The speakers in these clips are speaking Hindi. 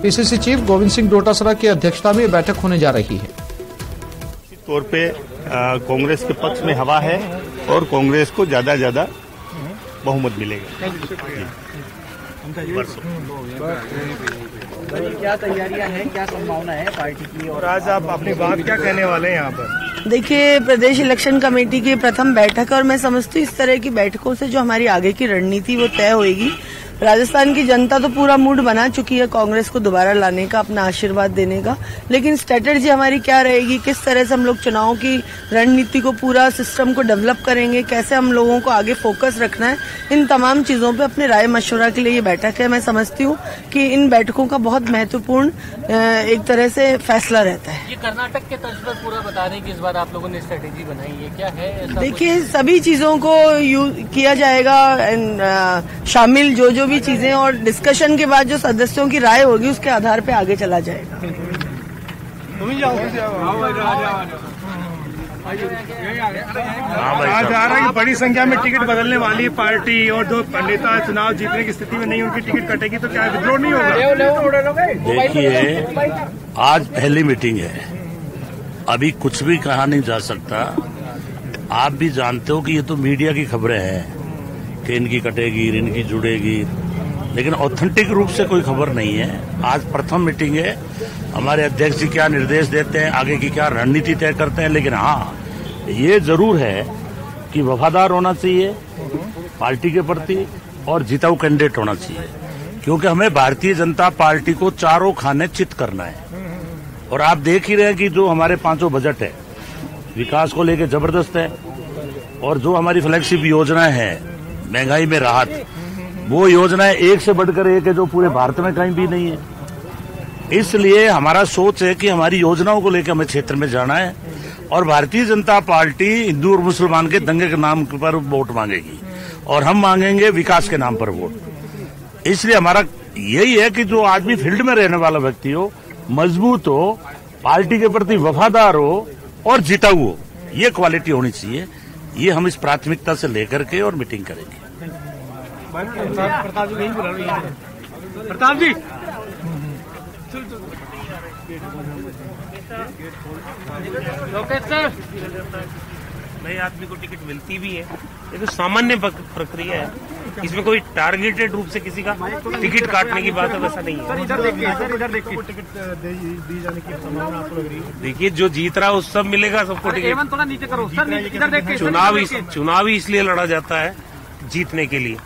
पीसीसी चीफ गोविंद सिंह डोटासरा की अध्यक्षता में बैठक होने जा रही है। निश्चित तौर पे कांग्रेस के पक्ष में हवा है और कांग्रेस को ज्यादा बहुमत मिलेगा। क्या तैयारियां हैं, क्या संभावना है पार्टी की? और आज आप अपनी बात क्या कहने वाले हैं यहाँ पर? देखिए, प्रदेश इलेक्शन कमेटी की प्रथम बैठक है और मैं समझती हूँ इस तरह की बैठकों से जो हमारी आगे की रणनीति वो तय होगी। राजस्थान की जनता तो पूरा मूड बना चुकी है कांग्रेस को दोबारा लाने का, अपना आशीर्वाद देने का, लेकिन स्ट्रेटेजी हमारी क्या रहेगी, किस तरह से हम लोग चुनाव की रणनीति को, पूरा सिस्टम को डेवलप करेंगे, कैसे हम लोगों को आगे फोकस रखना है, इन तमाम चीजों पे अपने राय मशवरा के लिए ये बैठक है। मैं समझती हूँ कि इन बैठकों का बहुत महत्वपूर्ण एक तरह से फैसला रहता है। ये कर्नाटक के तर्ज पर पूरा बता रहे हैं कि इस बार आप लोगों ने स्ट्रेटेजी बनाई है, क्या है? देखिए, सभी चीजों को किया जाएगा शामिल, जो भी चीजें, और डिस्कशन के बाद जो सदस्यों की राय होगी उसके आधार पे आगे चला जाएगा। आज आ रहा है कि बड़ी संख्या में टिकट बदलने वाली पार्टी और जो नेता चुनाव जीतने की स्थिति में नहीं, उनकी टिकट कटेगी तो क्या विद्रोह नहीं होगा? देखिए, आज पहली मीटिंग है, अभी कुछ भी कहा नहीं जा सकता। आप भी जानते हो कि ये तो मीडिया की खबरें हैं कि इनकी कटेगी, इनकी जुड़ेगी, लेकिन ऑथेंटिक रूप से कोई खबर नहीं है। आज प्रथम मीटिंग है, हमारे अध्यक्ष जी क्या निर्देश देते हैं, आगे की क्या रणनीति तय करते हैं, लेकिन हाँ, ये जरूर है कि वफादार होना चाहिए पार्टी के प्रति और जिताऊ कैंडिडेट होना चाहिए, क्योंकि हमें भारतीय जनता पार्टी को चारों खाने चित करना है। और आप देख ही रहे हैं कि जो हमारे 5 बजट है विकास को लेकर जबरदस्त है, और जो हमारी फ्लैगशिप योजनाएं हैं, महंगाई में राहत, वो योजनाएं एक से बढ़कर एक है जो पूरे भारत में कहीं भी नहीं है। इसलिए हमारा सोच है कि हमारी योजनाओं को लेकर हमें क्षेत्र में जाना है, और भारतीय जनता पार्टी हिंदू और मुसलमान के दंगे के नाम पर वोट मांगेगी और हम मांगेंगे विकास के नाम पर वोट। इसलिए हमारा यही है कि जो आदमी फील्ड में रहने वाला व्यक्ति हो, मजबूत हो, पार्टी के प्रति वफादार हो और जिताऊ हो, ये क्वालिटी होनी चाहिए। ये हम इस प्राथमिकता से लेकर के और मीटिंग करेंगे। प्रताप जी, नए आदमी को टिकट मिलती भी है, ये तो सामान्य प्रक्रिया है, इसमें कोई टारगेटेड रूप से किसी का टिकट काटने की बात है, वैसा नहीं है। टिकट दी जाने की संभावना आपको लग रही है? देखिए, जो जीत रहा है उस सब मिलेगा सबको टिकट। थोड़ा नीचे करो सर, चुनाव ही इसलिए लड़ा जाता है जीतने के लिए,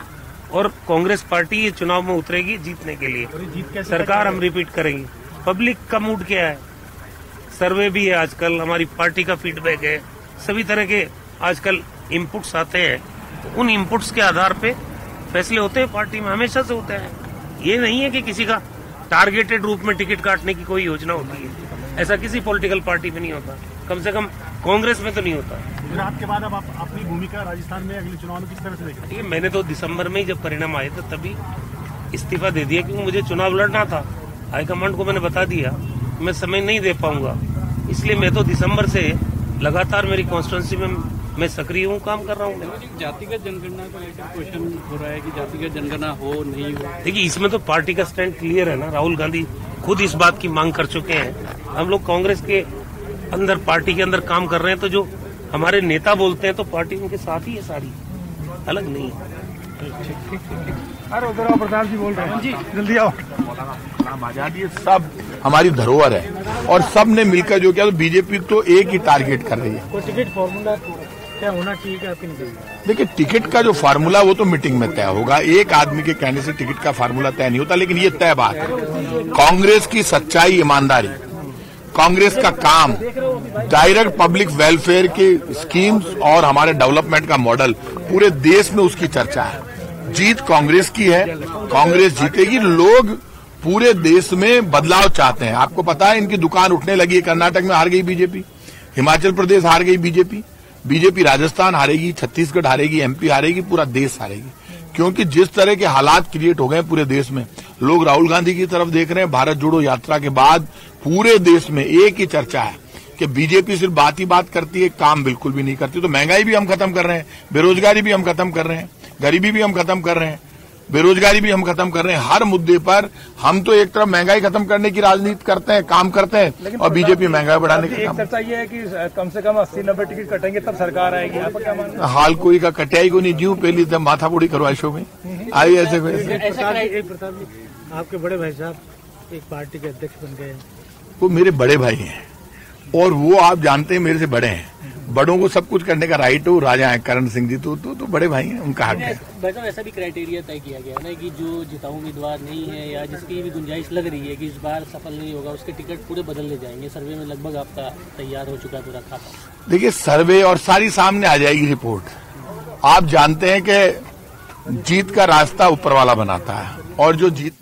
और कांग्रेस पार्टी ये चुनाव में उतरेगी जीतने के लिए। सरकार हम रिपीट करेंगे। पब्लिक का मूड क्या है, सर्वे भी है आजकल, हमारी पार्टी का फीडबैक है, सभी तरह के आजकल इनपुट्स आते हैं, तो उन इनपुट्स के आधार पे फैसले होते हैं पार्टी में, हमेशा से होते हैं। ये नहीं है कि किसी का टारगेटेड रूप में टिकट काटने की कोई योजना होती है, ऐसा किसी पॉलिटिकल पार्टी में नहीं होता, कम से कम कांग्रेस में तो नहीं होता। गुजरात के बाद अब आप अपनी भूमिका राजस्थान में अगले चुनाव में किस तरह से देख रहे हैं? मैंने तो दिसंबर में ही जब परिणाम आए थे तभी इस्तीफा दे दिया, क्योंकि मुझे चुनाव लड़ना था। हाईकमांड को मैंने बता दिया मैं समय नहीं दे पाऊंगा, इसलिए मैं तो दिसंबर से लगातार मेरी कॉन्स्टिट्यूंसी में मैं सक्रिय हूँ, काम कर रहा हूँ। जातिगत जनगणना को लेकर क्वेश्चन हो रहा है कि जातिगत जनगणना हो नहीं हो। देखिए, इसमें तो पार्टी का स्टैंड क्लियर है ना, राहुल गांधी खुद इस बात की मांग कर चुके हैं। हम लोग कांग्रेस के अंदर, पार्टी के अंदर काम कर रहे हैं, तो जो हमारे नेता बोलते हैं तो पार्टी उनके साथ ही है, सारी अलग नहीं है। अरे उधर आओ, प्रताप जी बोल रहे हैं जी, जल्दी आओ। आजादी सब हमारी धरोहर है, और सब ने मिलकर जो किया, तो बीजेपी तो एक ही टारगेट कर रही है। कोई टिकट फॉर्मूला क्या होना चाहिए कि आपकी नहीं? देखिए, टिकट का जो फार्मूला वो तो मीटिंग में तय होगा, एक आदमी के कहने से टिकट का फार्मूला तय नहीं होता, लेकिन ये तय बात है, कांग्रेस की सच्चाई, ईमानदारी, कांग्रेस का काम, डायरेक्ट पब्लिक वेलफेयर की स्कीम्स और हमारे डेवलपमेंट का मॉडल, पूरे देश में उसकी चर्चा है। जीत कांग्रेस की है, कांग्रेस जीतेगी। लोग पूरे देश में बदलाव चाहते हैं। आपको पता है, इनकी दुकान उठने लगी है। कर्नाटक में हार गई बीजेपी, हिमाचल प्रदेश हार गई बीजेपी राजस्थान हारेगी, छत्तीसगढ़ हारेगी, एमपी हारेगी, पूरा देश हारेगी, क्योंकि जिस तरह के हालात क्रिएट हो गए पूरे देश में, लोग राहुल गांधी की तरफ देख रहे हैं। भारत जोड़ो यात्रा के बाद पूरे देश में एक ही चर्चा है कि बीजेपी सिर्फ बात ही बात करती है, काम बिल्कुल भी नहीं करती। तो महंगाई भी हम खत्म कर रहे हैं, बेरोजगारी भी हम खत्म कर रहे हैं, गरीबी भी हम खत्म कर रहे हैं। बेरोजगारी भी हम खत्म कर रहे हैं। हर मुद्दे पर हम तो एक तरफ महंगाई खत्म करने की राजनीति करते हैं, काम करते हैं, और बीजेपी महंगाई बढ़ाने का काम। चर्चा ये है कि कम से कम 80-90 टिकट कटेंगे तब सरकार आएगी, आपका क्या मानना? हाल कोई का कटाई को नहीं, जीव पहली तब माथा बुड़ी करवा शो में आई ऐसे प्रताप जी, आपके बड़े भाई साहब एक पार्टी के अध्यक्ष बन गए। वो मेरे बड़े भाई हैं और वो आप जानते हैं मेरे से बड़े हैं। बड़ों को सब कुछ करने का राइट हो, राजा है करण सिंह जी तो बड़े भाई हैं, उनका हक है। भाई साहब, ऐसा भी क्राइटेरिया तय किया गया है ना कि जो जिताऊ उम्मीदवार नहीं है या जिसकी भी गुंजाइश लग रही है कि इस बार सफल नहीं होगा, उसके टिकट पूरे बदलने जाएंगे। सर्वे में लगभग आपका तैयार हो चुका है पूरा खाता। देखिए, सर्वे और सारी सामने आ जाएगी रिपोर्ट। आप जानते हैं कि जीत का रास्ता ऊपर वाला बनाता है, और जो जीत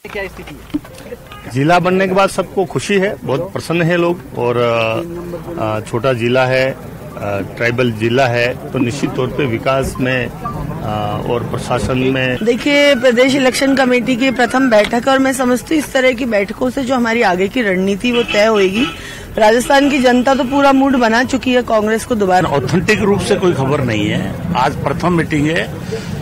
क्या स्थिति है? जिला बनने के बाद सबको खुशी है, बहुत प्रसन्न है लोग। और छोटा जिला है, ट्राइबल जिला है, तो निश्चित तौर पे विकास में और प्रशासन में। देखिए, प्रदेश इलेक्शन कमेटी की प्रथम बैठक, और मैं समझती हूँ इस तरह की बैठकों से जो हमारी आगे की रणनीति वो तय होगी। राजस्थान की जनता तो पूरा मूड बना चुकी है कांग्रेस को दोबारा। ऑथेंटिक रूप से कोई खबर नहीं है। आज प्रथम मीटिंग है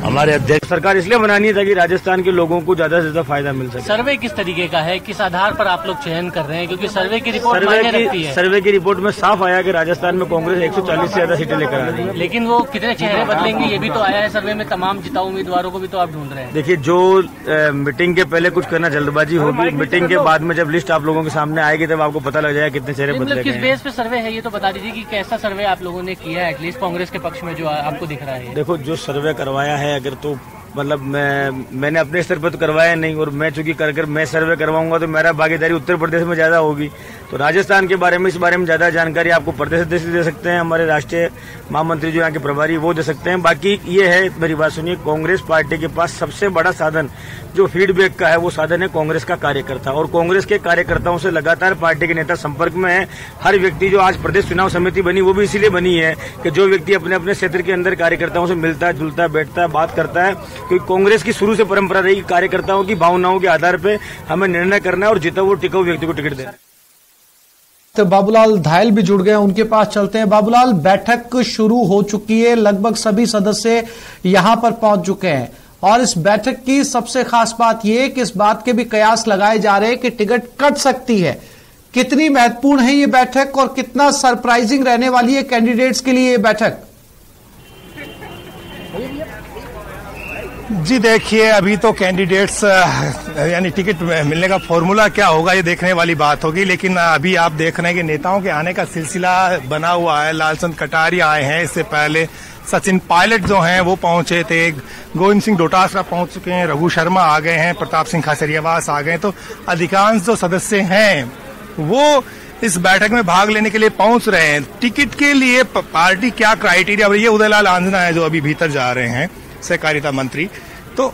हमारे अध्यक्ष। सरकार इसलिए बनानी है ताकि राजस्थान के लोगों को ज्यादा से ज्यादा फायदा मिल सके। सर्वे किस तरीके का है, किस आधार पर आप लोग चयन कर रहे हैं? क्योंकि सर्वे की रिपोर्ट मायने रखती है। सर्वे की रिपोर्ट में साफ आया कि राजस्थान में कांग्रेस 140 से ज्यादा सीटें लेकर आ रही है। लेकिन वो कितने चेहरे बदलेंगे ये भी तो आया है सर्वे में। तमाम जिताऊ उम्मीदवारों को भी तो आप ढूंढ रहे हैं। देखिए, जो मीटिंग के पहले कुछ करना जल्दबाजी होगी। मीटिंग के बाद में जब लिस्ट आप लोगों के सामने आएगी तब आपको पता लग जाएगा कितने चेहरे बदले किस बेस पे सर्वे है ये तो बता दीजिए कि कैसा सर्वे आप लोगों ने किया है, एटलीस्ट कांग्रेस के पक्ष में जो आपको दिख रहा है। देखो, जो सर्वे करवाया है, अगर तो मतलब मैंने अपने स्तर पर तो करवाया नहीं, और मैं चूंकि कर मैं सर्वे करवाऊंगा तो मेरा भागीदारी उत्तर प्रदेश में ज्यादा होगी। तो राजस्थान के बारे में, इस बारे में ज्यादा जानकारी आपको प्रदेश अध्यक्ष दे सकते हैं, हमारे राष्ट्रीय महामंत्री जो यहाँ के प्रभारी वो दे सकते हैं। बाकी ये है, मेरी बात सुनिए, कांग्रेस पार्टी के पास सबसे बड़ा साधन जो फीडबैक का है वो साधन है कांग्रेस का कार्यकर्ता, और कांग्रेस के कार्यकर्ताओं से लगातार पार्टी के नेता संपर्क में है। हर व्यक्ति जो आज प्रदेश चुनाव समिति बनी वो भी इसीलिए बनी है कि जो व्यक्ति अपने अपने क्षेत्र के अंदर कार्यकर्ताओं से मिलता है, जुलता है, बैठता है, बात करता है। क्योंकि कांग्रेस की शुरू से परंपरा रही कार्यकर्ताओं की भावनाओं के आधार पर हमें निर्णय करना है और जितना वो टिकाऊ व्यक्ति को टिकट देना। तो बाबूलाल धायल भी जुड़ गए, उनके पास चलते हैं। बाबूलाल, बैठक शुरू हो चुकी है, लगभग सभी सदस्य यहां पर पहुंच चुके हैं, और इस बैठक की सबसे खास बात यह कि इस बात के भी कयास लगाए जा रहे हैं कि टिकट कट सकती है। कितनी महत्वपूर्ण है ये बैठक और कितना सरप्राइजिंग रहने वाली है कैंडिडेट्स के लिए ये बैठक? जी देखिए, अभी तो कैंडिडेट्स यानी टिकट मिलने का फॉर्मूला क्या होगा ये देखने वाली बात होगी। लेकिन अभी आप देख रहे हैं कि नेताओं के आने का सिलसिला बना हुआ है। लालचंद कटारिया आए हैं, इससे पहले सचिन पायलट जो हैं वो पहुंचे थे, गोविंद सिंह डोटासरा पहुंच चुके हैं, रघु शर्मा आ गए हैं, प्रताप सिंह खाचरियावास आ गए। तो अधिकांश जो सदस्य हैं वो इस बैठक में भाग लेने के लिए पहुंच रहे हैं। टिकट के लिए पार्टी क्या क्राइटेरिया, ये उदयलाल आंजना है जो अभी भीतर जा रहे हैं, सहकारिता मंत्री। तो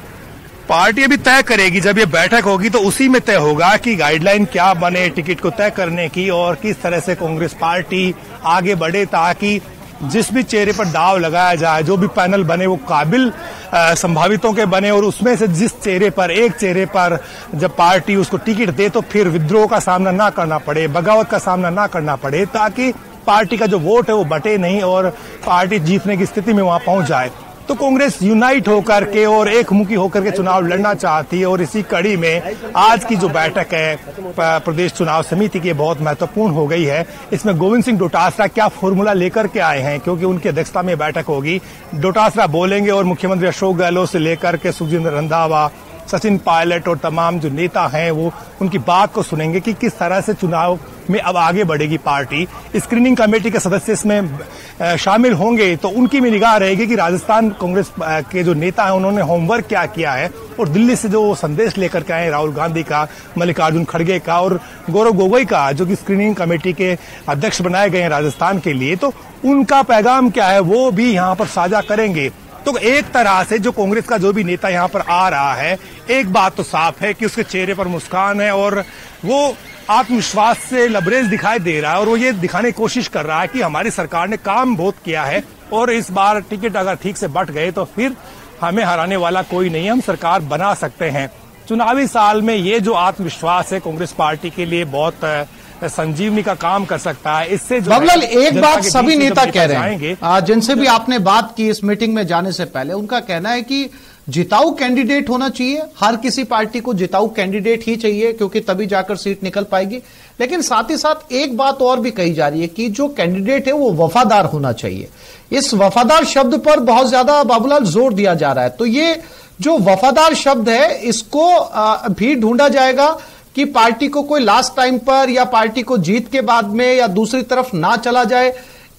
पार्टी अभी तय करेगी, जब ये बैठक होगी तो उसी में तय होगा कि गाइडलाइन क्या बने टिकट को तय करने की, और किस तरह से कांग्रेस पार्टी आगे बढ़े, ताकि जिस भी चेहरे पर दाव लगाया जाए, जो भी पैनल बने वो काबिल संभावितों के बने, और उसमें से जिस चेहरे पर, एक चेहरे पर जब पार्टी उसको टिकट दे तो फिर विद्रोह का सामना ना करना पड़े, बगावत का सामना ना करना पड़े, ताकि पार्टी का जो वोट है वो बटे नहीं और पार्टी जीतने की स्थिति में वहां पहुंच जाए। तो कांग्रेस यूनाइट होकर के और एकमुखी होकर के चुनाव लड़ना चाहती है, और इसी कड़ी में आज की जो बैठक है प्रदेश चुनाव समिति की बहुत महत्वपूर्ण हो गई है। इसमें गोविंद सिंह डोटासरा क्या फॉर्मूला लेकर के आए हैं, क्योंकि उनकी अध्यक्षता में बैठक होगी। डोटासरा बोलेंगे और मुख्यमंत्री अशोक गहलोत से लेकर के सुखजिंदर रंधावा, सचिन पायलट और तमाम जो नेता हैं वो उनकी बात को सुनेंगे कि किस तरह से चुनाव में अब आगे बढ़ेगी पार्टी। स्क्रीनिंग कमेटी के सदस्य इसमें शामिल होंगे, तो उनकी भी निगाह रहेगी कि राजस्थान कांग्रेस के जो नेता हैं उन्होंने होमवर्क क्या किया है, और दिल्ली से जो संदेश लेकर के आए राहुल गांधी का, मल्लिकार्जुन खड़गे का और गौरव गोगोई का, जो कि स्क्रीनिंग कमेटी के अध्यक्ष बनाए गए हैं राजस्थान के लिए, तो उनका पैगाम क्या है वो भी यहाँ पर साझा करेंगे। तो एक तरह से जो कांग्रेस का जो भी नेता यहाँ पर आ रहा है, एक बात तो साफ है कि उसके चेहरे पर मुस्कान है और वो आत्मविश्वास से लबरेज दिखाई दे रहा है, और वो ये दिखाने की कोशिश कर रहा है कि हमारी सरकार ने काम बहुत किया है, और इस बार टिकट अगर ठीक से बंट गए तो फिर हमें हराने वाला कोई नहीं, हम सरकार बना सकते हैं। चुनावी साल में ये जो आत्मविश्वास है कांग्रेस पार्टी के लिए बहुत संजीवनी का काम कर सकता है। इससे बाबूलाल, एक बात सभी नेता कह रहे हैं, जिनसे भी आपने बात की इस मीटिंग में जाने से पहले, उनका कहना है कि जिताऊ कैंडिडेट होना चाहिए। हर किसी पार्टी को जिताऊ कैंडिडेट ही चाहिए, क्योंकि तभी जाकर सीट निकल पाएगी। लेकिन साथ ही साथ एक बात और भी कही जा रही है कि जो कैंडिडेट है वो वफादार होना चाहिए। इस वफादार शब्द पर बहुत ज्यादा बाबूलाल जोर दिया जा रहा है। तो ये जो वफादार शब्द है, इसको भी ढूंढा जाएगा कि पार्टी को कोई लास्ट टाइम पर या पार्टी को जीत के बाद में या दूसरी तरफ ना चला जाए।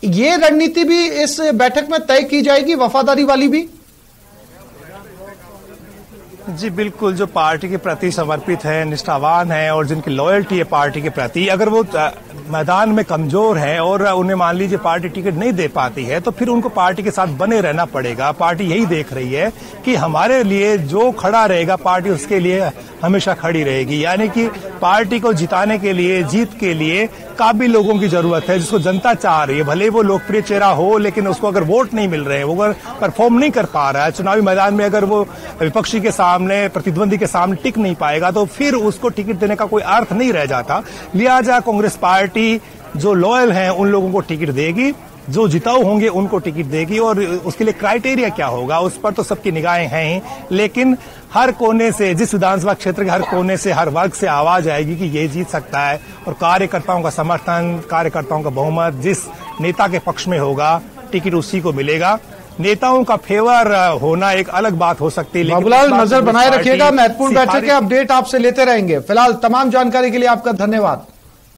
ये रणनीति भी इस बैठक में तय की जाएगी, वफादारी वाली भी। जी बिल्कुल, जो पार्टी के प्रति समर्पित है, निष्ठावान है और जिनकी लॉयल्टी है पार्टी के प्रति, अगर वो मैदान में कमजोर है और उन्हें मान लीजिए पार्टी टिकट नहीं दे पाती है तो फिर उनको पार्टी के साथ बने रहना पड़ेगा। पार्टी यही देख रही है कि हमारे लिए जो खड़ा रहेगा पार्टी उसके लिए हमेशा खड़ी रहेगी। यानी कि पार्टी को जिताने के लिए, जीत के लिए काबिल लोगों की जरूरत है, जिसको जनता चाह रही है। भले वो लोकप्रिय चेहरा हो, लेकिन उसको अगर वोट नहीं मिल रहे हैं, वो अगर परफॉर्म नहीं कर पा रहा है चुनावी मैदान में, अगर वो विपक्षी के सामने, प्रतिद्वंदी के सामने टिक नहीं पाएगा तो फिर उसको टिकट देने का कोई अर्थ नहीं रह जाता। लिहाजा कांग्रेस पार्टी जो लॉयल हैं उन लोगों को टिकट देगी, जो जिताऊ होंगे उनको टिकट देगी। और उसके लिए क्राइटेरिया क्या होगा उस पर तो सबकी निगाहें हैं, लेकिन हर कोने से, जिस विधानसभा क्षेत्र के हर कोने से, हर वर्ग से आवाज आएगी कि ये जीत सकता है। और कार्यकर्ताओं का समर्थन, कार्यकर्ताओं का बहुमत जिस नेता के पक्ष में होगा, टिकट उसी को मिलेगा। नेताओं का फेवर होना एक अलग बात हो सकती है। बाबूलाल नजर बनाए रखिएगा, महत्वपूर्ण बैठक के अपडेट आपसे लेते रहेंगे। फिलहाल तमाम जानकारी के लिए आपका धन्यवाद।